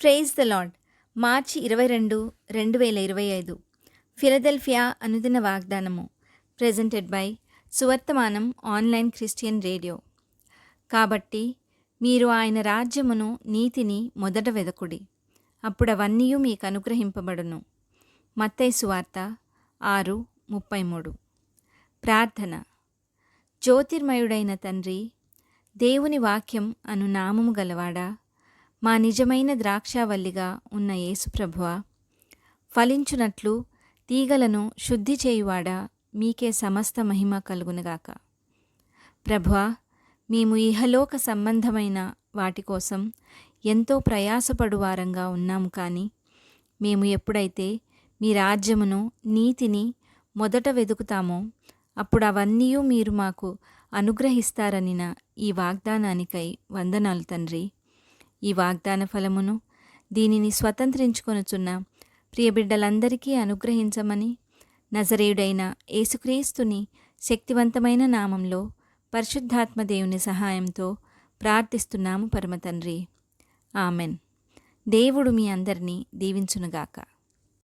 Praise the lord. మార్చి 22, 2025 Philadelphia అనుదిన వాగ్దానము. Presented by Suvarthamanam online Christian radio. కాబట్టి మీరు ఆయన రాజ్యమును నీతిని మొదట వెదకుడి, అప్పుడవన్నీయు మీకు అనుగ్రహింపబడును. మత్తయి సువార్త 6:33. ప్రార్థన. జ్యోతిర్మయుడైన తండ్రి, దేవుని వాక్యం అను నామము గలవాడా, మా నిజమైన ద్రాక్షావల్లిగా ఉన్న యేసుప్రభువా, ఫలించునట్లు తీగలను శుద్ధి చేయువాడా, మీకే సమస్త మహిమ కలుగునుగాక. ప్రభువా, మేము ఇహలోక సంబంధమైన వాటి కోసం ఎంతో ప్రయాసపడువారంగా ఉన్నాము. కానీ మేము ఎప్పుడైతే మీ రాజ్యమును నీతిని మొదట వెదుకుతామో అప్పుడు అవన్నీయు మీరు మాకు అనుగ్రహిస్తారనిన ఈ వాగ్దానానికై వందనాలు తండ్రి. ఈ వాగ్దాన ఫలమును దీనిని స్వతంత్రించుకొనుచున్న ప్రియబిడ్డలందరికీ అనుగ్రహించమని నజరేయుడైన యేసుక్రీస్తుని శక్తివంతమైన నామంలో పరిశుద్ధాత్మ దేవుని సహాయంతో ప్రార్థిస్తున్నాము పరమతండ్రి. ఆమెన్. దేవుడు మీ అందరినీ దీవించునుగాక.